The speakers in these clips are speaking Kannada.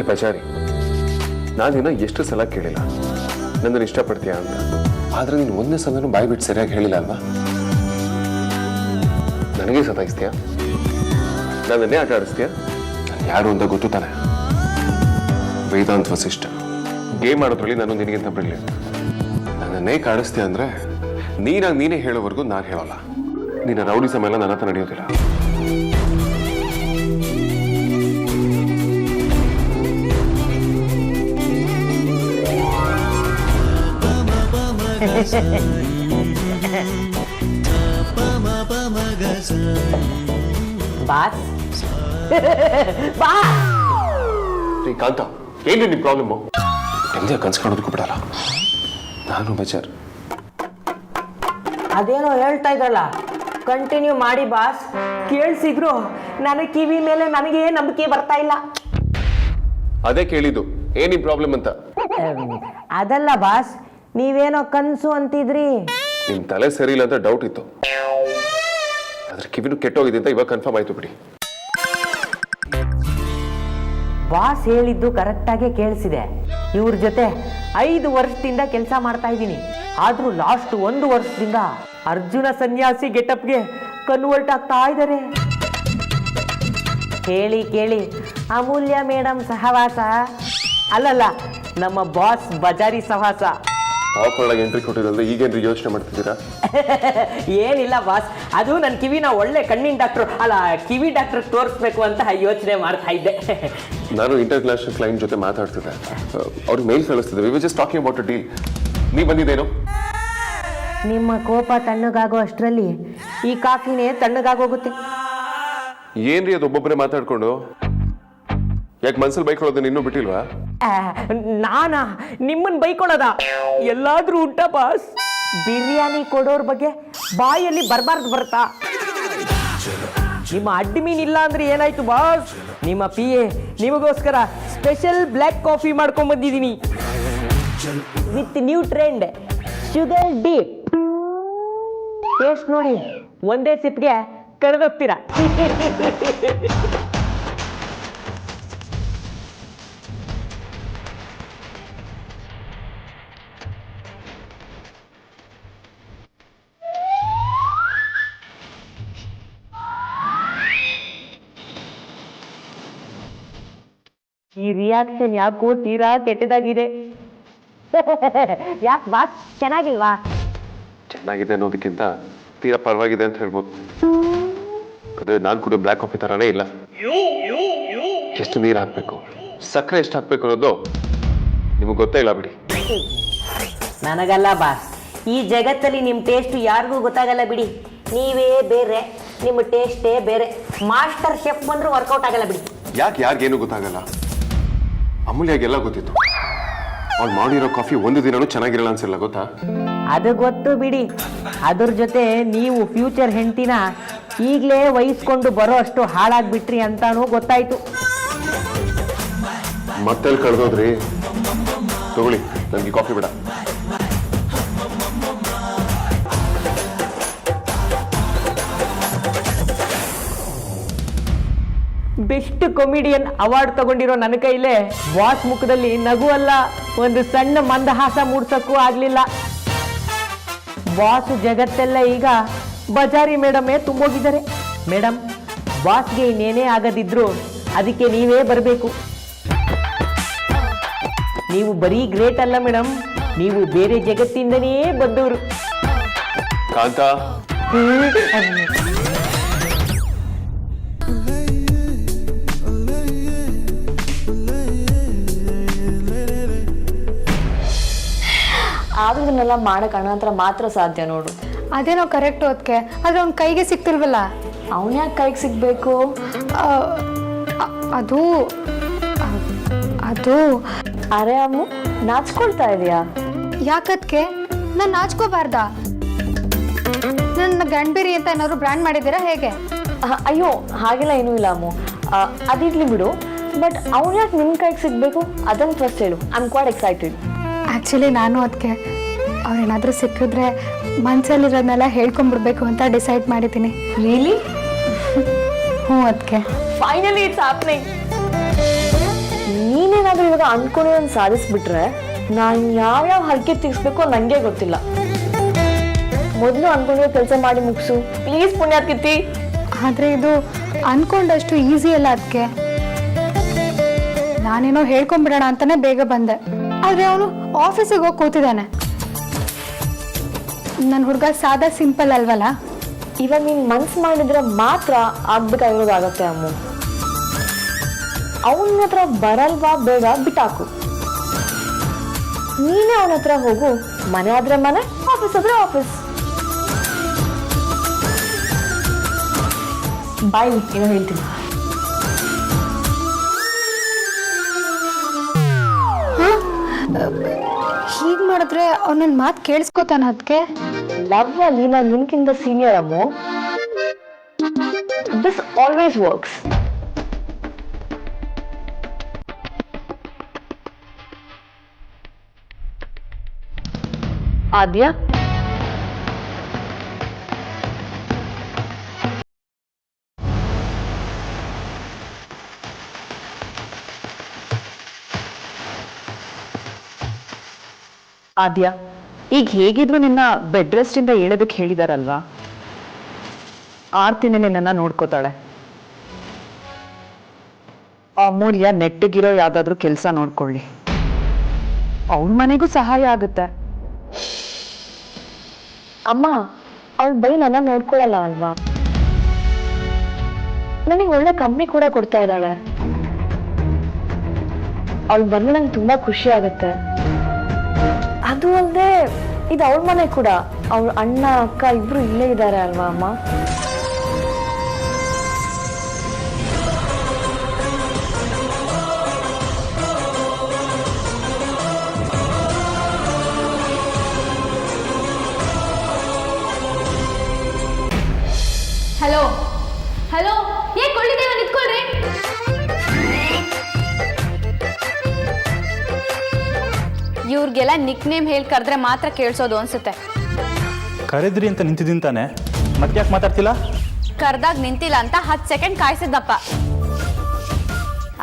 ಪಚಾರಿ, ನಾನಿನ್ನ ಎಷ್ಟು ಸಲ ಕೇಳಿಲ್ಲ ನನ್ನನ್ನು ಇಷ್ಟಪಡ್ತೀಯಾ ಅಂತ. ಆದ್ರೆ ನೀನು ಒಂದೇ ಸಲನೂ ಬಾಯಿ ಬಿಟ್ಟು ಸರಿಯಾಗಿ ಹೇಳಿಲ್ಲ ಅಲ್ವಾ? ನನಗೆ ಸತಾಯಿಸ್ತೀಯಾ? ನನ್ನನ್ನೇ ಆಟ ಆಡಿಸ್ತೀಯಾ? ನಾನು ಯಾರು ಅಂತ ಗೊತ್ತು ತಾನೆ. ವೇದಾಂತ್ ವಸಿಷ್ಠ. ಗೇಮ್ ಆಡೋದ್ರಲ್ಲಿ ನಾನು ನಿನಗಿಂತ ಬ್ರಿಲಿಯಂಟ್. ನನ್ನನ್ನೇ ಕಾಡಿಸ್ತೀಯ ಅಂದ್ರೆ ನೀನೇ ಹೇಳೋವರೆಗೂ ನಾನು ಹೇಳೋಲ್ಲ. ನಿನ್ನ ರೌಡಿಸಮ್ ಎಲ್ಲ ನನ್ನ ಹತ್ರ ನಡೆಯೋದಿಲ್ಲ. ಕಾಂತ, ಏನ್ರಿ ನಿಮ್ ಪ್ರಾಬ್ಲಮ್? ಎಂದೇ ಕನ್ಸ್ಕೊಳ್ಳೋದಕ್ಕೂ ಬಿಡಲ್ಲ. ನಾನು ಬೇಜಾರ್. ಅದೇನೋ ಹೇಳ್ತಾ ಇದ್ರಲ್ಲ, ಕಂಟಿನ್ಯೂ ಮಾಡಿ ಬಾಸ್. ಕೇಳಿಸಿದ್ರು ನನಗೆ ಕಿವಿ ಮೇಲೆ ನನಗೆ ನಂಬಿಕೆ ಬರ್ತಾ ಇಲ್ಲ. ಅದೇ ಕೇಳಿದ್ದು, ಏನ್ ನಿಮ್ ಪ್ರಾಬ್ಲಮ್ ಅಂತ. ಅದಲ್ಲ ಬಾಸ್, ನೀವೇನೋ ಕನ್ಸು ಅಂತಿದ್ರಿ. ನಿಮ್ ತಲೆ ಸರಿ ಇಲ್ಲ ಅಂತ ಡೌಟ್ ಇತ್ತು. ಅದ್ರ ಕಿವಿನು ಕೆಟ್ಟೋಗಿದೆ ಅಂತ ಇವಾಗ ಕನ್ಫರ್ಮ್ ಆಯ್ತು ಬಿಡಿ. ಬಾಸ್ ಹೇಳಿದ್ದು ಕರೆಕ್ಟಾಗೆ ಕೇಳಿಸಿದೆ. ಇವ್ರ ಜೊತೆ 5 ವರ್ಷದಿಂದ ಕೆಲಸ ಮಾಡ್ತಾ ಇದ್ದೀನಿ. ಆದ್ರೂ ಲಾಸ್ಟ್ 1 ವರ್ಷದಿಂದ ಅರ್ಜುನ ಸನ್ಯಾಸಿ ಗೆಟಪ್ಗೆ ಕನ್ವರ್ಟ್ ಆಗ್ತಾ ಇದ್ದಾರೆ. ಕೇಳಿ ಅಮೂಲ್ಯ ಮೇಡಮ್ ಸಹವಾಸ ಅಲ್ಲಲ್ಲ, ನಮ್ಮ ಬಾಸ್ ಬಜಾರಿ ಸಹವಾಸ. ಆಫರ್ಗೆ ಎಂಟ್ರಿ ಕೊಟ್ಟಿರೋದ್ರೆ ಈಗೇನ್ರಿ ಯೋಚನೆ ಮಾಡ್ತಿದ್ದೀರಾ? ಏನಿಲ್ಲ ಬಾಸ್, ಅದು ನನ್ನ ಕಿವಿನ ಒಳ್ಳೆ ಕಣ್ಣಿನ ಡಾಕ್ಟ್ರು ಅಲ್ಲ ಕಿವಿ ಡಾಕ್ಟರ್ ತೋರಿಸ್ಬೇಕು ಅಂತ ಯೋಚನೆ ಮಾಡ್ತಾ ಇದ್ದೆ. ನಾನು ಇಂಟರ್ನ್ಯಾಷನಲ್ ಕ್ಲೈಂಟ್ ಜೊತೆ ಮಾತಾಡ್ತಿದ್ದೆ. ಅವ್ರಿಗೆ ಮೇಲ್ ಕಳಿಸ್ತಿದ್ದೆ. We was just talking about a deal. ನೀವು ಬಂದಿದ್ದೇನು? ನಿಮ್ಮ ಕೋಪ ತಣ್ಣಗಾಗೋ ಅಷ್ಟರಲ್ಲಿ ಈ ಕಾಫಿನೇ ತಣ್ಣಗಾಗೋಗುತ್ತೆ. ಏನ್ರಿ ಅದು ಒಬ್ಬೊಬ್ಬರೇ ಮಾತಾಡ್ಕೊಂಡು? ಯಾಕೆ ಮನ್ಸಲ್ಲಿ ಬೈಕೊಳ್ಳೋದನ್ನ ಇನ್ನೂ ಬಿಟ್ಟಿಲ್ವಾ? ನಾನಾ ನಿಮ್ಮನ್ ಬೈಕೊಳ್ಳೋದ? ಎಲ್ಲಾದ್ರೂ ಉಂಟಾ ಬಾಸ್? ಬಿರಿಯಾನಿ ಕೊಡೋರ್ ಬಗ್ಗೆ ಬಾಯಲ್ಲಿ ಬರಬಾರ್ದು ಬರ್ತಾ? ನಿಮ್ಮ ಅಡ್ಮಿನ್ ಇಲ್ಲ ಅಂದ್ರೆ ಏನಾಯ್ತು ಬಾಸ್? ನಿಮ್ಮ PA ನಿಮಗೋಸ್ಕರ ಸ್ಪೆಷಲ್ ಬ್ಲ್ಯಾಕ್ ಕಾಫಿ ಮಾಡ್ಕೊಂಡ್ ಬಂದಿದ್ದೀನಿ with new trend sugar deep. Taste ನೋಡಿ, ಒಂದೇ ಸಿಪ್ಗೆ ಕರೆದೋಗ್ತೀರಾ. ಈ ರಿಯಾಕ್ಷನ್ ಯಾಕೋ ತೀರಾ ಕೆಟ್ಟದಾಗಿದೆ. ಯಾಕೆ ಬಾಸ್, ಚೆನ್ನಾಗಿಲ್ವಾ? ಚೆನ್ನಾಗಿದೆ ಅನ್ನೋದಕ್ಕಿಂತ ತೀರಾ ಪರವಾಗಿದೆ ಅಂತ ಹೇಳ್ಬೋದು. ಅದೇ ನಾನು ಕೂಡ ಬ್ಲ್ಯಾಕ್ ಕಾಫಿ ತರಾನೇ ಇಲ್ಲ. ಎಷ್ಟು ನೀರು ಹಾಕ್ಬೇಕು, ಸಕ್ಕರೆ ಎಷ್ಟು ಹಾಕ್ಬೇಕು ಅನ್ನೋದು ನಿಮಗೆ ಗೊತ್ತೇ ಇಲ್ಲ ಬಿಡಿ. ನನಗಲ್ಲ ಬಾಸ್, ಈ ಜಗತ್ತಲ್ಲಿ ನಿಮ್ಮ ಟೇಸ್ಟ್ ಯಾರಿಗೂ ಗೊತ್ತಾಗಲ್ಲ ಬಿಡಿ. ನೀವೇ ಬೇರೆ, ನಿಮ್ಮ ಟೇಸ್ಟೇ ಬೇರೆ. ಮಾಸ್ಟರ್ ಶೆಫ್ ಬಂದರೂ ವರ್ಕೌಟ್ ಆಗಲ್ಲ ಬಿಡಿ. ಯಾರಿಗೇನು ಗೊತ್ತಾಗಲ್ಲ? ಅಮೂಲ್ಯಾಗೆಲ್ಲ ಗೊತ್ತಿತ್ತು. ಅವ್ಳು ಮಾಡಿರೋ ಕಾಫಿ ಒಂದು ದಿನನೂ ಚೆನ್ನಾಗಿರಲ್ಲ ಅನ್ಸಿಲ್ಲ, ಗೊತ್ತಾ? ಅದು ಗೊತ್ತು ಬಿಡಿ. ಅದ್ರ ಜೊತೆ ನೀವು ಫ್ಯೂಚರ್ ಹೆಂಡತಿನ ಈಗಲೇ ವಹಿಸ್ಕೊಂಡು ಬರೋ ಅಷ್ಟು ಹಾಳಾಗ್ಬಿಟ್ರಿ ಅಂತಾನೂ ಗೊತ್ತಾಯ್ತು. ಮತ್ತೆಲ್ಲಿ ಕಳೆದೋದ್ರಿ? ತಗೊಳ್ಳಿ, ನನಗೆ ಕಾಫಿ ಬೇಡ. ಬೆಸ್ಟ್ ಕಾಮಿಡಿಯನ್ ಅವಾರ್ಡ್ ತಗೊಂಡಿರೋ ನನ್ನ ಕೈಲೇ ಬಾಸ್ ಮುಖದಲ್ಲಿ ನಗು ಅಲ್ಲ, ಒಂದು ಸಣ್ಣ ಮಂದಹಾಸ ಮೂಡ್ಸಕ್ಕೂ ಆಗ್ಲಿಲ್ಲ. ಬಾಸ್ ಜಗತ್ತೆಲ್ಲ ಈಗ ಬಜಾರಿ ಮೇಡಮೇ ತುಂಬೋಗಿದ್ದಾರೆ. ಮೇಡಮ್, ಬಾಸ್ಗೆ ಇನ್ನೇನೇ ಆಗದಿದ್ರು ಅದಕ್ಕೆ ನೀವೇ ಬರಬೇಕು. ನೀವು ಬರೀ ಗ್ರೇಟ್ ಅಲ್ಲ ಮೇಡಮ್, ನೀವು ಬೇರೆ ಜಗತ್ತಿಂದನೇ ಬಂದವರು. ಕಾಂತ, ಆದ್ರನ್ನೆಲ್ಲ ಮಾಡಕ್ ಅಣ್ಣ ಹತ್ರ ಮಾತ್ರ ಸಾಧ್ಯ ನೋಡು. ಅದೇನೋ ಕರೆಕ್ಟ್ ಅದಕ್ಕೆ, ಆದ್ರೆ ಅವ್ನ ಕೈಗೆ ಸಿಕ್ತಿಲ್ವಲ್ಲ. ಅವನ್ ಯಾಕೆ ಕೈಗೆ ಸಿಗ್ಬೇಕು? ಅದು ಅದು ಅರೆ ಅಮ್ಮು, ನಾಚ್ಕೊಳ್ತಾ ಇದೀಯಾ? ಯಾಕದ್ಕೆ? ನಾನು ನಾಚ್ಕೋಬಾರ್ದ? ನನ್ನ ಗಂಡ್ಬೇರಿ ಅಂತ ಏನಾದ್ರು ಬ್ರ್ಯಾಂಡ್ ಮಾಡಿದ್ದೀರಾ ಹೇಗೆ? ಅಯ್ಯೋ, ಹಾಗೆಲ್ಲ ಏನೂ ಇಲ್ಲ ಅಮ್ಮು. ಅದಿರ್ಲಿ ಬಿಡು. ಬಟ್ ಅವ್ನು ಯಾಕೆ ನಿನ್ ಕೈಗೆ ಸಿಗ್ಬೇಕು ಅದನ್ನ ಫಸ್ಟ್ ಹೇಳು. I am quite excited. Actually ನಾನು ಅದಕ್ಕೆ ಅವ್ರೇನಾದರೂ ಸಿಕ್ಕಿದ್ರೆ ಮನಸ್ಸಲ್ಲಿರೋದನ್ನೆಲ್ಲ ಹೇಳ್ಕೊಂಡ್ಬಿಡ್ಬೇಕು ಅಂತ ಡಿಸೈಡ್ ಮಾಡಿದ್ದೀನಿ. ರಿಯಲಿ? ಹ್ಞೂ, ಅದಕ್ಕೆ ಫೈನಲಿ ಇಟ್ಸ್ ಹ್ಯಾಪನಿಂಗ್. ನೀನ್ ನೀನೇನಾದ್ರೂ ಇವಾಗ ಅನ್ಕೊಂಡಿರೋನ್ ಸಾಧಿಸ್ಬಿಟ್ರೆ ನಾನು ಯಾವ್ಯಾವ ಹರಕೆ ತೀರ್ಸ್ಬೇಕೋ ನಂಗೆ ಗೊತ್ತಿಲ್ಲ. ಮೊದಲು ಅನ್ಕೊಂಡಿರೋ ಕೆಲಸ ಮಾಡಿ ಮುಗಿಸು ಪ್ಲೀಸ್ ಪುಣ್ಯಾತ್ಕಿತಿ. ಆದರೆ ಇದು ಅನ್ಕೊಂಡಷ್ಟು ಈಸಿ ಅಲ್ಲ ಅದಕ್ಕೆ. ನಾನೇನೋ ಹೇಳ್ಕೊಂಬಿಡೋಣ ಅಂತಾನೆ ಬೇಗ ಬಂದೆ, ಆದರೆ ಅವನು ಆಫೀಸಿಗೆ ಹೋಗಿ ಕೂತಿದ್ದಾನೆ. ನನ್ನ ಹುಡುಗ ಸಾದಾ ಸಿಂಪಲ್ ಅಲ್ವಲ್ಲ. ಇವಾಗ ನೀನ್ ಮನ್ಸು ಮಾಡಿದ್ರೆ ಮಾತ್ರ ಆಗ್ಬೇಕಾಗಿರೋದಾಗತ್ತೆ ಅಮ್ಮ. ಅವನ ಹತ್ರ ಬರಲ್ವಾ ಬೇಗ ಬಿಟ್ಟಾಕು. ನೀನೇ ಅವನ ಹತ್ರ ಹೋಗು. ಮನೆ ಆದ್ರೆ ಮನೆ, ಆಫೀಸ್ ಆದ್ರೆ ಆಫೀಸ್. ಬಾಯ್ ಏನೋ ಹೇಳ್ತೀನಿ. ಹೀಗೆ ಮಾಡಿದ್ರೆ ಅವ್ನು ನನ್ನ ಮಾತು ಕೇಳಿಸ್ಕೊತಾನ ಅದಕ್ಕೆ. ಲವ್ ಅಲ್ಲಿ ನಾನು ನಿನ್ಕಿಂತ senior Ammu. This always works. Aadya Aadya, ಈಗ ಹೇಗಿದ್ರು ನಿನ್ನ ಬೆಡ್ ರೆಸ್ಟ್ ಇಂದ ಹೇಳೋದಕ್ಕೆ ಹೇಳಿದಾರಲ್ವಾ? ಆರ್ತಿನೇ ನಿನ್ನನ್ನ ನೋಡ್ಕೋತಾಳೆ. ಅಮೂಲ್ಯ ನೆಟ್ಟಗಿರೋ ಯಾವ್ದಾದ್ರು ಕೆಲಸ ನೋಡ್ಕೊಳ್ಳಿ, ಅವಳ ಮನೆಗೂ ಸಹಾಯ ಆಗುತ್ತೆ. ಅಮ್ಮ ಅವಳು ಬರೀ ನನ್ನ ನೋಡ್ಕೊಳ್ಳಲ್ಲ ಅಲ್ವಾ, ನನಗೆ ಒಳ್ಳೆ ಕಂಪ್ನಿ ಕೂಡ ಕೊಡ್ತಾ ಇದ್ದಾಳೆ. ಅವಳು ಬಂದ್ರೆ ನಂಗೆ ತುಂಬಾ ಖುಷಿ ಆಗುತ್ತೆ. ಅದು ಅಲ್ಲದೆ ಇದು ಅವಳ ಮನೆ ಕೂಡ. ಅವಳ ಅಣ್ಣ ಅಕ್ಕ ಇಬ್ರು ಇಲ್ಲೇ ಇದ್ದಾರೆ ಅಲ್ವಾ ಅಮ್ಮ. ಹಲೋ ಹಲೋ, ಏನ್ ಕೊಳ್ಳಿದ್ದೇವ ನಿಂತ್ಕೊಳ್ರಿ. ಇವ್ರಿಗೆಲ್ಲ ನಿಕ್ ನೇಮ್ ಹೇಳಿ ಕರೆದ್ರೆ ಮಾತ್ರ ಕೇಳಿಸೋದು ಅನ್ಸುತ್ತೆ. ಕರೆದ್ರಿ ಅಂತ ನಿಂತಿದ್ದೀನಿ ತಾನೆ, ಮತ್ತೆ ಯಾಕೆ ಮಾತಾಡ್ತಿಲ್ಲ? ಕರ್ದಾಗ ನಿಂತಿಲ್ಲ ಅಂತ 10 ಸೆಕೆಂಡ್ ಕಾಯಿಸಿದ್ದಪ್ಪ.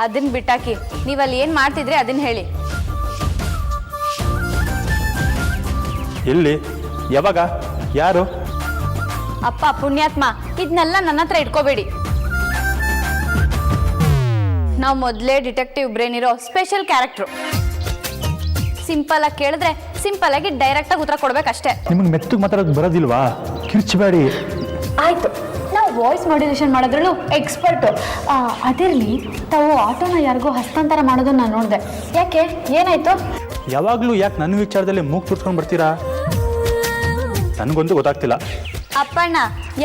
ಅದನ್ನ ಬಿಟ್ಟಾಕಿ ನೀವಲ್ಲಿ ಏನ್ ಮಾಡ್ತಿದ್ರಿ ಅದನ್ನ ಹೇಳಿ. ಎಲ್ಲಿ, ಯಾವಾಗ, ಯಾರು? ಅಪ್ಪ ಪುಣ್ಯಾತ್ಮ, ಇದನ್ನೆಲ್ಲ ನನ್ನ ಹತ್ರ ಇಟ್ಕೋಬೇಡಿ. ನಾವು ಮೊದಲೇ ಡಿಟೆಕ್ಟಿವ್ ಬ್ರೇನ್ ಇರೋ ಸ್ಪೆಷಲ್ ಕ್ಯಾರೆಕ್ಟ್ರು. ಸಿಂಪಲ್ ಆಗಿ ಕೇಳಿದ್ರೆ ಸಿಂಪಲ್ ಆಗಿ ಡೈರೆಕ್ಟ್ ಆಗಿ ಉತ್ತರ ಕೊಡ್ಬೇಕಷ್ಟೇ. ನಿಮಗೆ ಮೆತ್ತಗೆ ಮಾತಾಡೋದು ಬರೋದಿಲ್ವಾ? ಕಿರ್ಚಬೇಡಿ. ಆಯಿತು, ನಾವು ವಾಯ್ಸ್ ಮಾಡ್ಯುಲೇಷನ್ ಮಾಡೋದ್ರಲ್ಲೂ ಎಕ್ಸ್ಪರ್ಟು. ಅದಿರಲಿ, ತಾವು ಆಟೋನ ಯಾರಿಗೋ ಹಸ್ತಾಂತರ ಮಾಡೋದನ್ನ ನಾನು ನೋಡಿದೆ. ಯಾಕೆ, ಏನಾಯಿತು? ಯಾವಾಗಲೂ ಯಾಕೆ ನನ್ನ ವಿಚಾರದಲ್ಲಿ ಮೂಗು ತುರ್ಸ್ಕೊಂಡು ಬರ್ತೀರಾ? ನನಗೊಂದು ಗೊತ್ತಾಗ್ತಿಲ್ಲ. ಅಪ್ಪಣ್ಣ,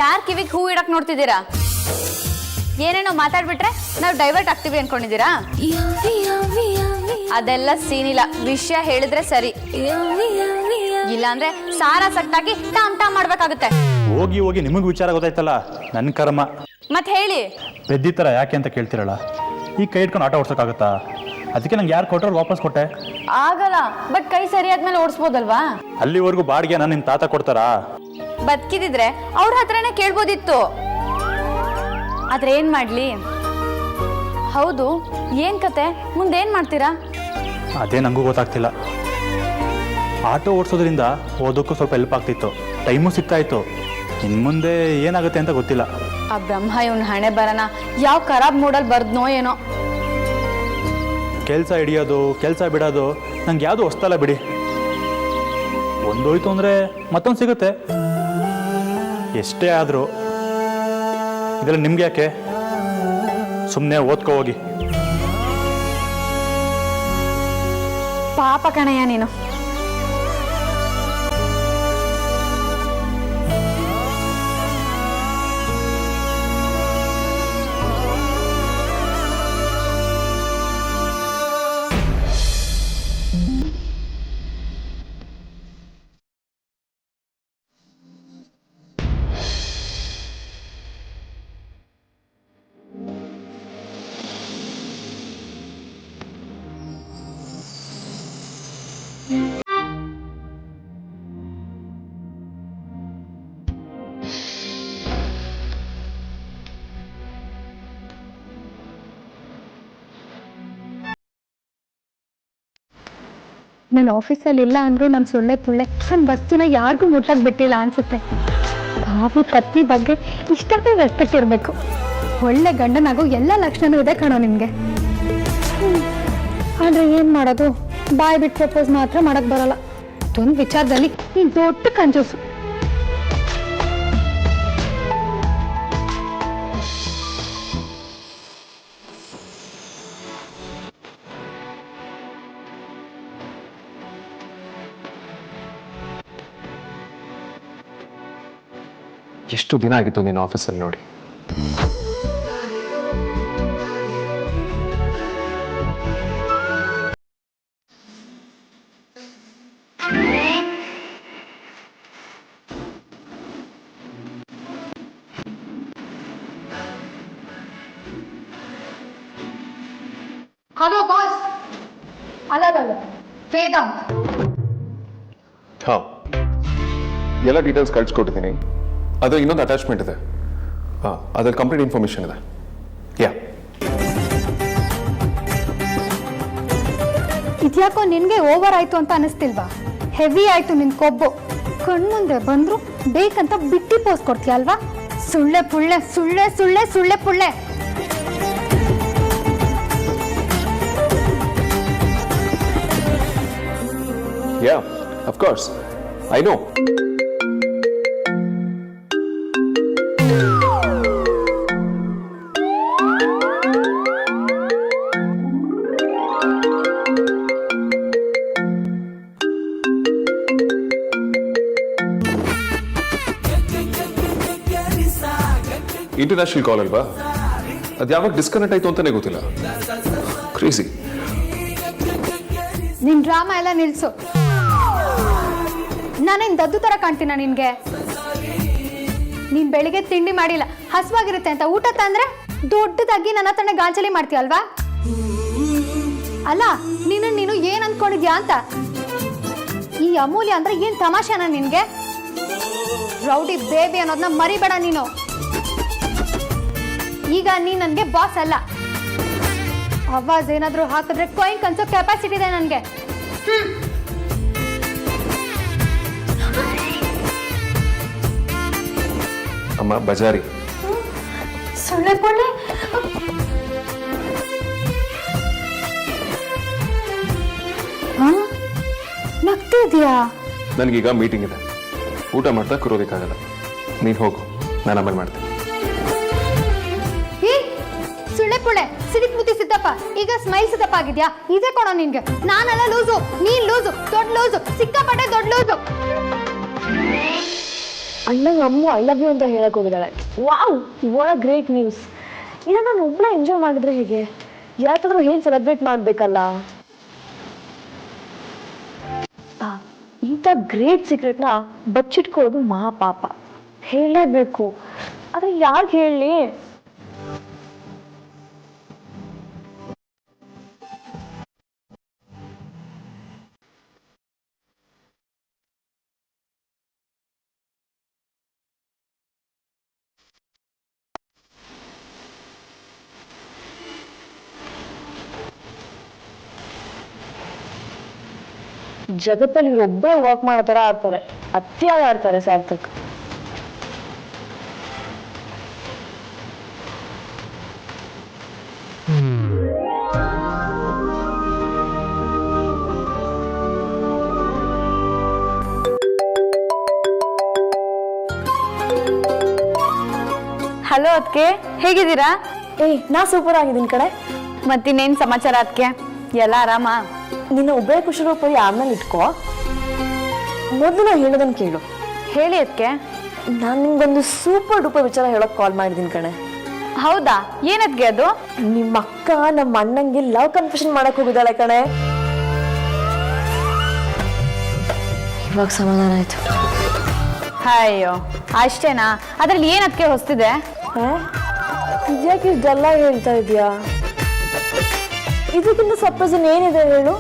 ಯಾರ್ ಕಿವಿಗೆ ಹೂ ಇಡಕ್ ನೋಡ್ತಿದ್ದೀರಾ? ಏನೇನೋ ಮಾತಾಡ್ಬಿಟ್ರೆ ನಾವು ಡೈವರ್ಟ್ ಆಗ್ತೀವಿ ಅನ್ಕೊಂಡಿದ್ದೀರಾ? ಅದೆಲ್ಲ ಸೀನಿಲ್ಲ, ವಿಷಯ ಹೇಳಿದ್ರೆ ಸರಿ. ಇಲ್ಲಾಂದ್ರೆ ಸಾರಾ ಸಟ್ಟಾಕಿ ಟಾಮ್ ಟಾಮ್ ಮಾಡ್ಬೇಕಾಗುತ್ತೆ. ಹೋಗಿ ಹೋಗಿ ನಿಮಗೆ ವಿಚಾರ ಗೊತ್ತಾಯ್ತಲ್ಲ, ನನ್ನ ಕರ್ಮ. ಮತ್ತೆ ಹೇಳಿ. ಪೆದ್ದಿ ಥರ ಯಾಕೆ ಅಂತ ಕೇಳ್ತಿರಲ್ಲ. ಈ ಕೈ ಇಟ್ಕೊಂಡು ಆಟ ಓಡ್ಸೋಕ್ಕಾಗತ್ತಾ? ಅದಕ್ಕೆ ನಂಗೆ ಯಾರು ಕೊಟ್ಟರು ವಾಪಸ್ ಕೊಟ್ಟೆ. ಆಗಲ್ಲ, ಬಟ್ ಕೈ ಸರಿಯಾದ್ಮೇಲೆ ಓಡಿಸ್ಬೋದಲ್ವಾ? ಅಲ್ಲಿವರೆಗೂ ಬಾಡಿಗೆ ನಾನು ನಿಮ್ಮ ತಾತ ಕೊಡ್ತಾರಾ? ಬದುಕಿದಿದ್ರೆ ಅವ್ರ ಹತ್ರನೇ ಕೇಳ್ಬೋದಿತ್ತು. ಆದ್ರೆ ಏನ್ ಮಾಡ್ಲಿ? ಹೌದು, ಏನ್ ಕತೆ, ಮುಂದೇನ್ ಮಾಡ್ತೀರಾ? ಅದೇ ನನಗೂ ಗೊತ್ತಾಗ್ತಿಲ್ಲ. ಆಟೋ ಓಡಿಸೋದ್ರಿಂದ ಓದೋಕ್ಕೂ ಸ್ವಲ್ಪ ಹೆಲ್ಪ್ ಆಗ್ತಿತ್ತು, ಟೈಮು ಸಿಗ್ತಾ ಇತ್ತು. ಇನ್ನು ಮುಂದೆ ಏನಾಗುತ್ತೆ ಅಂತ ಗೊತ್ತಿಲ್ಲ. ಆ ಬ್ರಹ್ಮ ಇವನ್ ಹಣೆ ಬರನ ಯಾವ ಖರಾಬ್ ಮೂಡಲ್ ಬರ್ದ್ನೋ ಏನೋ. ಕೆಲಸ ಹಿಡಿಯೋದು, ಕೆಲಸ ಬಿಡೋದು ನಂಗೆ ಯಾವುದು ಹೊಸ್ತಲ್ಲ ಬಿಡಿ. ಒಂದೋಯ್ತು ಅಂದರೆ ಮತ್ತೊಂದು ಸಿಗುತ್ತೆ. ಎಷ್ಟೇ ಆದರೂ ಇದೆಲ್ಲ ನಿಮ್ಗೆ ಯಾಕೆ? ಸುಮ್ಮನೆ ಓದ್ಕೋ ಹೋಗಿ. ಪಾಪ ಕಣಯ್ಯ ನೀನು. ನನ್ನ ಆಫೀಸಲ್ಲಿ ಇಲ್ಲ ಅಂದರೂ ನಾನು ಸುಳ್ಳೆ ಪುಳ್ಳೆ ನನ್ನ ವಸ್ತುನ ಯಾರಿಗೂ ಮುಟ್ಟಕ್ಕೆ ಬಿಟ್ಟಿಲ್ಲ ಅನ್ಸುತ್ತೆ. ಬಾಬು ಪತ್ನಿ ಬಗ್ಗೆ ಇಷ್ಟೇ ರೆಸ್ಪೆಕ್ಟ್ ಇರಬೇಕು. ಒಳ್ಳೆ ಗಂಡನಾಗೋ ಎಲ್ಲ ಲಕ್ಷಣನೂ ಇದೆ ಕಣೋ ನಿಮಗೆ. ಆದರೆ ಏನು ಮಾಡೋದು, ಬಾಯ್ ಬಿಟ್ಟು ಪ್ರಪೋಸ್ ಮಾತ್ರ ಮಾಡಕ್ಕೆ ಬರೋಲ್ಲ. ಅದೊಂದು ವಿಚಾರದಲ್ಲಿ ನೀನು ದೊಡ್ಡ ಕಂಜೂಸು. ಎಷ್ಟು ದಿನ ಆಗಿತ್ತು ನೀನು ಆಫೀಸಲ್ಲಿ ನೋಡಿ. Hello boss. ಅಲ್ಲ ವೇದಾಂತ್. ಹಾ, ಎಲ್ಲ ಡೀಟೇಲ್ಸ್ ಕಳ್ಸಿಕೊಟ್ಟಿದ್ದೀನಿ. ಅದು ಇನ್ನೊಂದು ಅಟ್ಯಾಚ್ಮೆಂಟ್ ಇದೆ. ಹಾಂ, ಅದ್ರಲ್ಲಿ ಕಂಪ್ಲೀಟ್ ಇನ್ಫಾರ್ಮೇಷನ್ ಇದೆ. ಯಾ, ಇದ್ಯಾಕೋ ನಿನಗೆ ಓವರ್ ಆಯ್ತು ಅಂತ ಅನಿಸ್ತಿಲ್ವಾ? ಹೆವಿ ಆಯ್ತು ನಿನ್ ಕೊಬ್ಬು. ಕಣ್ಮುಂದೆ ಬಂದ್ರು ಬೇಕಂತ ಬಿಟ್ಟಿ ಪೋಸ್ ಕೊಡ್ತೀಯ ಅಲ್ವಾ? ಸುಳ್ಳೆ ಪುಳ್ಳೆ ಸುಳ್ಳೆ ಸುಳ್ಳೆ ಸುಳ್ಳೆ ಪುಳ್ಳೆ. Yeah, of course, I know. International call ಅಲ್ವಾ? ಅದು ಯಾವಾಗ ಡಿಸ್ಕನೆಕ್ಟ್ ಆಯ್ತು ಅಂತಾನೆ ಗೊತ್ತಿಲ್ಲ. ಕ್ರೇಜಿ. ನಿನ್ ಡ್ರಾಮಾ ಎಲ್ಲ ನಿಲ್ಸು. ನಾನೇನ್ ದದ್ದು ತರ ಕಾಣ್ತೀನ ನಿನ್ಗೆ? ನೀನ್ ಬೆಳಿಗ್ಗೆ ತಿಂಡಿ ಮಾಡಿಲ್ಲ, ಹಸುವಾಗಿರುತ್ತೆ ಅಂತ ಊಟ ತಂದ್ರೆ ದೊಡ್ಡದಾಗಿ ನನ್ನ ಹತ್ರನೇ ಗಾಂಚಲಿ ಮಾಡ್ತೀಯಲ್ವಾ? ಅಲ್ಲ, ನೀನು ಏನ್ ಅನ್ಕೊಂಡಿದ್ಯಾ ಅಂತ. ಈ ಅಮೂಲ್ಯ ಅಂದ್ರೆ ಏನ್ ತಮಾಷೆನಾ ನಿನ್ಗೆ? ರೌಡಿ ಬೇಬಿ ಅನ್ನೋದನ್ನ ಮರಿಬೇಡ ನೀನು. ಈಗ ನೀನ್ ನನ್ಗೆ ಬಾಸ್ ಅಲ್ಲ. ಆವಾಜ್ ಏನಾದ್ರೂ ಹಾಕಿದ್ರೆ ಕಾಯಿನ್ ಕನ್ಸೋ ಕೆಪಾಸಿಟಿ ಇದೆ ನನ್ಗೆ. ಅಮ್ಮ ಬಜಾರಿ. ಸುಳ್ಳೆ ಪೊಳ್ಳೆ. ನಗ್ತಿದ್ಯಾ? ನನಗೀಗ ಮೀಟಿಂಗ್ ಇದೆ, ಊಟ ಮಾಡ್ತಾ ಕೂರೋದಕ್ಕಾಗಲ್ಲ. ನೀನು ಹೋಗು, ನಾನು ಆಮೇಲೆ ಮಾಡ್ತೀನಿ. ಸುಳ್ಳೆ ಪುಳ್ಳೆ ಸಿಡಿಕ್ ಮುತ್ತಿ ಸಿದ್ದಪ್ಪ. ಈಗ ಸ್ಮೈಲ್ ಸಿದ್ದಪ್ಪ ಆಗಿದ್ಯಾ? ಇದೇ ಕೊಡೋ ನಿನ್ಗೆ. ನಾನೆಲ್ಲ ಲೂಸು, ನೀನ್ ಲೂಸು, ದೊಡ್ಡ ಲೂಸು, ಸಿಕ್ಕಾಪಟ್ಟೆ ದೊಡ್ಡ ಲೂಸು. ಅಣ್ಣಂಗೆ ಅಮ್ಮ ಐ ಲವ್ ಯು ಅಂತ ಹೇಳಕ್ ಹೋಗಿದ್ದಾಳೆ. Wow, what great news. ಇದನ್ನ ನಾನು ಒಬ್ಬಳ ಎಂಜಾಯ್ ಮಾಡಿದ್ರೆ ಹೇಗೆ? ಯಾಕಾದ್ರೂ ಹೇಗೆ ಸೆಲೆಬ್ರೇಟ್ ಮಾಡಬೇಕಲ್ಲ. ಇಂಥ ಗ್ರೇಟ್ ಸೀಕ್ರೆಟ್ನ ಬಚ್ಚಿಟ್ಕೊಳ್ಳೋದು ಮಹಾಪಾಪ. ಹೇಳಲೇಬೇಕು, ಆದ್ರೆ ಯಾಕೆ ಹೇಳಿ? ಜಗತ್ತಲ್ಲಿ ಒಬ್ಬರೇ ವರ್ಕ್ ಮಾಡೋ ಥರ ಆಡ್ತಾರೆ, ಅತಿಯಾಗಿ ಆಡ್ತಾರೆ ಸಾರ್ಥಕ್. ಹಲೋ ಅದಕ್ಕೆ, ಹೇಗಿದ್ದೀರಾ? ನಾ ಸೂಪರ್ ಆಗಿದ್ದೀನಿ ಕಡೆ. ಮತ್ತಿನ್ನೇನು ಸಮಾಚಾರ ಅದಕ್ಕೆ? ಎಲ್ಲ ಆರಾಮ? ನಿನ್ನ ಉಭಯ ಕುಶಲೋಪರಿ ಆಮೇಲೆ ಇಟ್ಕೋ. ಮೊದಲು ನಾವು ಹೇಳೋದನ್ನ ಕೇಳು. ಹೇಳಿ ಅದಕ್ಕೆ. ನಾನು ನಿಮ್ಗೊಂದು ಸೂಪರ್ ಡೂಪರ್ ವಿಚಾರ ಹೇಳೋಕೆ ಕಾಲ್ ಮಾಡಿದ್ದೀನಿ ಕಣೆ. ಹೌದಾ? ಏನದ್ಗೆ ಅದು? ನಿಮ್ಮ ಅಕ್ಕ ನಮ್ಮ ಅಣ್ಣಂಗೆ ಲವ್ ಕನ್ಫೆಷನ್ ಮಾಡಕ್ ಹೋಗಿದ್ದಾಳೆ ಕಣೆ. ಇವಾಗ ಸಮಾಧಾನ ಆಯ್ತು. ಅಯ್ಯೋ, ಅಷ್ಟೇನಾ? ಅದ್ರಲ್ಲಿ ಏನದಕ್ಕೆ ಹೊಸ್ತಿದೆ? ಇದ್ಯಾಕೆ ಇದೆಲ್ಲ ಹೇಳ್ತಾ ಇದೆಯಾ? ಇದಕ್ಕಿಂತ ಸರ್ಪ್ರೈಸ್ ಏನಿದೆ ಹೇಳು?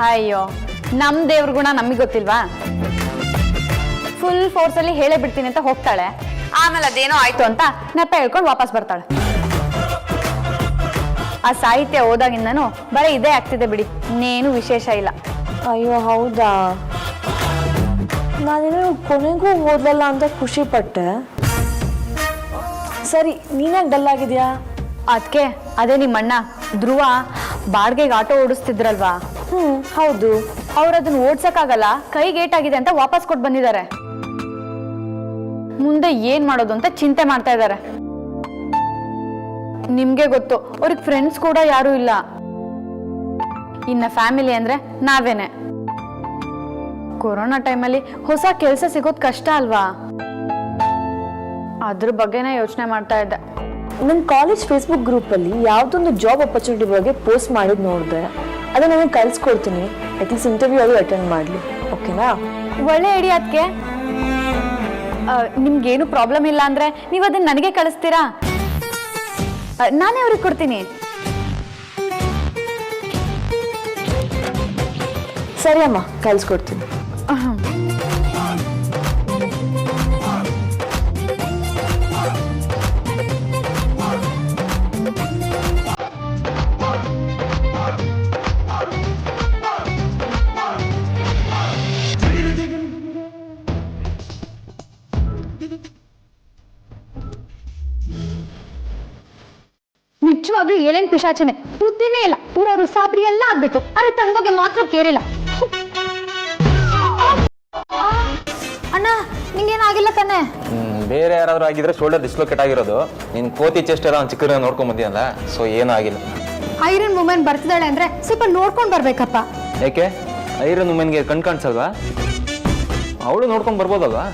ಅಯ್ಯೋ, ನಮ್ಮ ದೇವ್ರ ಗುಣ ನಮಗೆ ಗೊತ್ತಿಲ್ವಾ? ಫುಲ್ ಫೋರ್ಸಲ್ಲಿ ಹೇಳೇ ಬಿಡ್ತೀನಿ ಅಂತ ಹೋಗ್ತಾಳೆ, ಆಮೇಲೆ ಅದೇನೋ ಆಯ್ತು ಅಂತ ನೆಪ ಹೇಳ್ಕೊಂಡು ವಾಪಸ್ ಬರ್ತಾಳೆ. ಆ ಸಾಹಿತ್ಯ ಓದಾಗಿಂದನೂ ಬರೀ ಇದೇ ಆಗ್ತಿದೆ ಬಿಡಿ, ಇನ್ನೇನು ವಿಶೇಷ ಇಲ್ಲ. ಅಯ್ಯೋ ಹೌದಾ, ನಾನೇನೋ ಕೊನೆಗೂ ಓದಲ್ಲ ಅಂತ ಖುಷಿ ಪಟ್ಟೆ. ಸರಿ, ನೀನಾಗ ಡಲ್ ಆಗಿದ್ಯಾ? ಅದಕ್ಕೆ ಅದೇ ನಿಮ್ಮ ಅಣ್ಣ ಧ್ರುವ ಬಾಡಿಗೆಗೆ ಆಟೋ ಓಡಿಸ್ತಿದ್ರಲ್ವಾ, ಹೌದು. ಅವ್ರು ಅದನ್ನ ಓಡ್ಸಕ್ಕಾಗಲ್ಲ, ಕೈಗೆ ಏಟಾಗಿದೆ ಅಂತ ವಾಪಸ್ ಕೊಟ್ಟು ಬಂದಿದ್ದಾರೆ. ಮುಂದೆ ಏನ್ ಮಾಡೋದು ಅಂತ ಚಿಂತೆ ಮಾಡ್ತಾ ಇದ್ದಾರೆ. ನಿಮ್ಗೆ ಗೊತ್ತು, ಅವ್ರಿಗೆ ಫ್ರೆಂಡ್ಸ್ ಕೂಡ ಯಾರು ಇಲ್ಲ. ಇನ್ನ ಫ್ಯಾಮಿಲಿ ಅಂದ್ರೆ ನಾವೇನೆ. ಕೊರೋನಾ ಟೈಮಲ್ಲಿ ಹೊಸ ಕೆಲಸ ಸಿಗೋದು ಕಷ್ಟ ಅಲ್ವಾ, ಅದ್ರ ಬಗ್ಗೆನೇ ಯೋಚನೆ ಮಾಡ್ತಾ ಇದ್ದೆ. ನನ್ನ ಕಾಲೇಜ್ ಫೇಸ್ಬುಕ್ ಗ್ರೂಪಲ್ಲಿ ಯಾವುದೊಂದು ಜಾಬ್ ಅಪರ್ಚುನಿಟಿ ಬಗ್ಗೆ ಪೋಸ್ಟ್ ಮಾಡಿದ್ ನೋಡಿದೆ. ಅದನ್ನ ನನಗೆ ಕಳ್ಸ್ಕೊಡ್ತೀನಿ. ಅಟ್ಲೀಸ್ಟ್ ಇಂಟರ್ವ್ಯೂ ಅದು ಅಟೆಂಡ್ ಮಾಡಲಿ. ಓಕೆನಾ? ಒಳ್ಳೆ ಐಡಿಯಾ. ಅದಕ್ಕೆ ನಿಮ್ಗೇನು ಪ್ರಾಬ್ಲಮ್ ಇಲ್ಲ ಅಂದ್ರೆ ನೀವು ಅದನ್ನ ನನಗೆ ಕಳಿಸ್ತೀರಾ? ನಾನೇ ಅವ್ರಿಗೆ ಕೊಡ್ತೀನಿ. ಸರಿ ಅಮ್ಮ, ಕಳ್ಸ್ಕೊಡ್ತೀನಿ. ನಿಜವಾಗ್ಲೂ ಏನೇನ್ ಪಿಶಾಚನೆ, ಬುದ್ಧಿನೇ ಇಲ್ಲ. ಊರವರು ಸಾಬ್ರಿ ಎಲ್ಲ ಆಗ್ಬೇಕು, ಅರೆ ತಂಗೋಗೆ ಮಾತ್ರ ಕೇರಿಲ್ಲ. ಅಣ್ಣ ನಿಂಗೇನಾಗಿಲ್ಲ ತಾನೆ? ಬೇರೆ ಯಾರಾದ್ರೂ ಆಗಿದ್ರೆ ಶೋಲ್ಡರ್ ಡಿಸ್ಲೊಕೇಟ್ ಆಗಿರೋದು. ನಿನ್ ಕೋತಿ ಚೆಸ್ಟ್ ಎಲ್ಲ ಒಂದು ಚಿಕ್ಕ ನೋಡ್ಕೊಂಡ್ ಬಂದಿಯಲ್ಲ, ಸೊ ಏನೂ ಆಗಿಲ್ಲ. ಐರನ್ ವುಮೆನ್ ಬರ್ತಿದ್ದಾಳೆ ಅಂದ್ರೆ ಸ್ವಲ್ಪ ನೋಡ್ಕೊಂಡ್ ಬರ್ಬೇಕಪ್ಪ. ಯಾಕೆ ಐರನ್ ವುಮೆನ್ಗೆ ಕಣ್ ಕಾಣಿಸಲ್ವಾ? ಅವಳು ನೋಡ್ಕೊಂಡ್ ಬರ್ಬೋದಲ್ವಾ?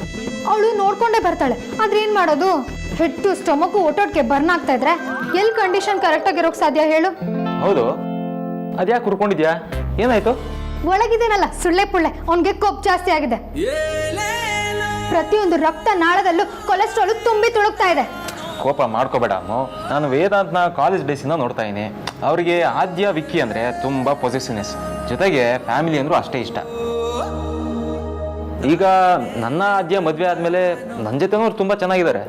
ಅವಳು ನೋಡ್ಕೊಂಡೇ ಬರ್ತಾಳೆ, ಆದ್ರೆ ಏನ್ ಮಾಡೋದು? ಹೆಟ್ಟು ಸ್ಟೊಮಕ್ ಓಟೋಟ್ಗೆ ಬರ್ನ್ ಆಗ್ತಾ ಇದ್ರೆ ಎಲ್ಲಿ ಕಂಡೀಷನ್ ಕರೆಕ್ಟ್ ಆಗಿರೋಕ್ ಸಾಧ್ಯ ಹೇಳು? ಹೌದು, ಅದ್ಯಾಕೆ ಹುರ್ಕೊಂಡಿದ್ಯಾ? ಏನಾಯ್ತು? ಒಳಗಿದೇನಲ್ಲ ಸುಳ್ಳೆ ಪುಳ್ಳೆ, ಅವನ್ಗೆ ಕೊಬ್ಬು ಜಾಸ್ತಿ ಆಗಿದೆ. ಪ್ರತಿಯೊಂದು ರಕ್ತ ನಾಳದಲ್ಲೂ ಕೊಲೆಸ್ಟ್ರಾಲ್ ತುಂಬಿ ತುಳುಕ್ತಾ ಇದೆ. ಕೋಪ ಮಾಡ್ಕೋಬೇಡ ಅಮ್ಮ. ನಾನು ವೇದಾಂತ್ನ ಕಾಲೇಜ್ ಡೇಸಿಂದ ನೋಡ್ತಾ ಇದ್ದೀನಿ. ಅವರಿಗೆ ಆದ್ಯ ವಿಕ್ಕಿ ಅಂದ್ರೆ ತುಂಬಾ ಪೊಸೆಸಿವ್ನೆಸ್, ಜೊತೆಗೆ ಫ್ಯಾಮಿಲಿ ಅಂದ್ರೂ ಅಷ್ಟೇ ಇಷ್ಟ. ಈಗ ನನ್ನ ಆದ್ಯ ಮದ್ವೆ ಆದ್ಮೇಲೆ ನನ್ನ ಜೊತೆನೂ ಅವ್ರು ತುಂಬಾ ಚೆನ್ನಾಗಿದ್ದಾರೆ.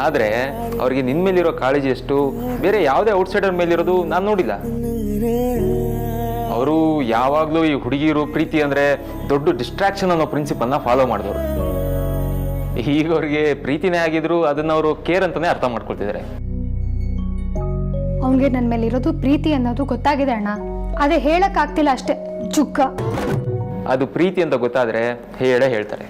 ಆದ್ರೆ ಅವ್ರಿಗೆ ನಿನ್ ಮೇಲಿರೋ ಕಾಳಜಿ ಎಷ್ಟು ಬೇರೆ ಯಾವುದೇ ಔಟ್ಸೈಡರ್ ಮೇಲಿರೋದು ನಾನು ನೋಡಿಲ್ಲ. ಅವರು ಯಾವಾಗ್ಲೂ ಈ ಹುಡುಗಿರು ಪ್ರೀತಿ ಅಂದ್ರೆ ದೊಡ್ಡ ಡಿಸ್ಟ್ರಾಕ್ಷನ್ ಅನ್ನೋ ಪ್ರಿನ್ಸಿಪಲ್ನ ಫಾಲೋ ಮಾಡಿದವರು. ಈಗ ಅವ್ರಿಗೆ ಪ್ರೀತಿನೇ ಆಗಿದ್ರು ಅದನ್ನ ಅವರು ಕೇರ್ ಅಂತಾನೆ ಅರ್ಥ ಮಾಡ್ಕೊಳ್ತಿದ್ದಾರೆ. ಅವನ್ಗೆ ನನ್ನ ಮೇಲೆ ಇರೋದು ಪ್ರೀತಿ ಅನ್ನೋದು ಗೊತ್ತಾಗಿದೆ ಅಣ್ಣ, ಅದೇ ಹೇಳಕ್ ಆಗ್ತಿಲ್ಲ ಅಷ್ಟೇ. ಜುಗ್ಗ ಅದು ಪ್ರೀತಿ ಅಂತ ಗೊತ್ತಾದ್ರೆ ಹೇಳೇ ಹೇಳ್ತಾರೆ.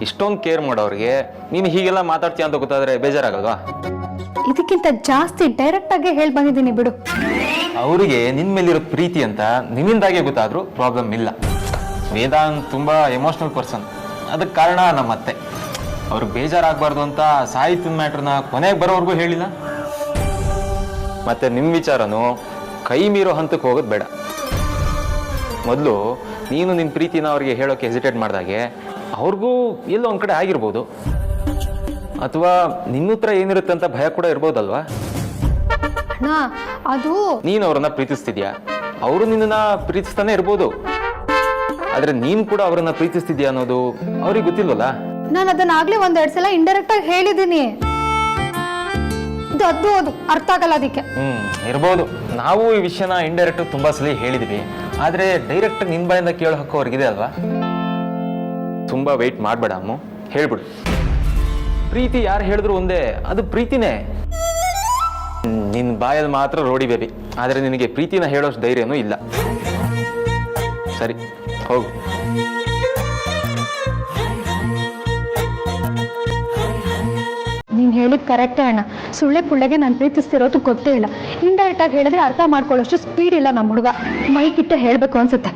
ಇಷ್ಟೊಂದು ಕೇರ್ ಮಾಡೋರಿಗೆ ನೀನು ಹೀಗೆಲ್ಲ ಮಾತಾಡ್ತೀಯ ಅಂತ ಗೊತ್ತಾದ್ರೆ ಬೇಜಾರಾಗಲ್ವಾ? ಇದಕ್ಕಿಂತ ಜಾಸ್ತಿ ಡೈರೆಕ್ಟ್ ಆಗಿ ಹೇಳಿ ಬಂದಿದ್ದೀನಿ ಬಿಡು. ಅವರಿಗೆ ನಿನ್ ಮೇಲಿರೋ ಪ್ರೀತಿ ಅಂತ ನಿನ್ನಿಂದಾಗೆ ಗೊತ್ತಾದ್ರೂ ಪ್ರಾಬ್ಲಮ್ ಇಲ್ಲ. ವೇದಾಂತ್ ತುಂಬಾ ಎಮೋಷನಲ್ ಪರ್ಸನ್, ಅದಕ್ಕೆ ಕಾರಣ ನಮ್ಮ ಅತ್ತೆ. ಅವ್ರಿಗೆ ಬೇಜಾರಾಗಬಾರ್ದು ಅಂತ ಸಾಹಿತ್ಯದ ಮ್ಯಾಟ್ರನ್ನ ಕೊನೆಗೆ ಬರೋವರೆಗೂ ಹೇಳಿಲ್ಲ. ಮತ್ತೆ ನಿಮ್ಮ ವಿಚಾರನೂ ಕೈ ಮೀರೋ ಹಂತಕ್ಕೆ ಹೋಗೋದು ಬೇಡ. ಮೊದಲು ನೀನು ನಿನ್ನ ಪ್ರೀತಿನ ಅವ್ರಿಗೆ ಹೇಳೋಕೆ ಹೆಸಿಟೇಟ್ ಮಾಡಿದಾಗೆ ಅವ್ರಿಗೂ ಎಲ್ಲೋ ಒಂದು ಕಡೆ ಆಗಿರ್ಬೋದು, ಅಥವಾ ನಿನ್ನ ಹತ್ರ ಏನಿರುತ್ತೆ ಅಂತ ಭಯ ಕೂಡ ಇರ್ಬೋದಲ್ವಾ? ಅಣ್ಣ ಅದು ನೀನು ಅವ್ರನ್ನ ಪ್ರೀತಿಸ್ತಿದ್ಯಾ, ಅವರು ನಿನ್ನನ್ನ ಪ್ರೀತಿಸ್ತಾನೆ ಇರ್ಬೋದು. ಆದ್ರೆ ನೀನ್ ಕೂಡ ಅವ್ರನ್ನ ಪ್ರೀತಿಸ್ತಿದ್ಯಾ ಅನ್ನೋದು ಅವ್ರಿಗೆ ಗೊತ್ತಿಲ್ವಲ್ಲ. ನಾನು ಅದನ್ನ ಆಗ್ಲೇ ಒಂದೆರಡು ಸಲ ಇಂಡೈರೆಕ್ಟ್ ಆಗಿ ಹೇಳಿದ್ದೀನಿ. ಅದು ಅರ್ಥ ಆಗಲ್ಲ ಅದಕ್ಕೆ. ಇರ್ಬೋದು. ನಾವು ಈ ವಿಷಯನ ಇಂಡೈರೆಕ್ಟ್ ತುಂಬಾ ಸಲ ಹೇಳಿದ್ವಿ, ಆದ್ರೆ ಡೈರೆಕ್ಟ್ ನಿನ್ ಬಾಯಿಂದ ಕೇಳೋ ಹಕ್ಕು ಅವ್ರಿಗಿದೆ ಅಲ್ವಾ? ತುಂಬಾ ವೆಯ್ಟ್ ಮಾಡ್ಬೇಡ ಅಮ್ಮ, ಹೇಳ್ಬಿಡು. ಪ್ರೀತಿ ಯಾರು ಹೇಳಿದ್ರು ಒಂದೇ, ಅದು ಪ್ರೀತಿನೇ. ನಿನ್ ಬಾಯಲ್ಲಿ ಮಾತ್ರ ರೋಡಿ ಬೇಬಿ, ಆದ್ರೆ ನಿನಗೆ ಪ್ರೀತಿನ ಹೇಳೋಷ್ಟು ಧೈರ್ಯನೂ ಇಲ್ಲ. ಸರಿ ಹೋಗು. ನೀನ್ ಹೇಳಿದ್ ಕರೆಕ್ಟೇ ಅಣ್ಣ. ಸುಳ್ಳೆ ಪುಳ್ಳೆಗೆ ನಾನು ಪ್ರೀತಿಸ್ತಿರೋದು ಗೊತ್ತೇ ಇಲ್ಲ. ಇಂಡೈರೆಕ್ಟ್ ಆಗಿ ಹೇಳಿದ್ರೆ ಅರ್ಥ ಮಾಡ್ಕೊಳ್ಳೋಷ್ಟು ಸ್ಪೀಡ್ ಇಲ್ಲ ನಮ್ಮ ಹುಡುಗ. ಮೈಕಿಟ್ಟೆ ಹೇಳ್ಬೇಕು ಅನ್ಸುತ್ತೆ.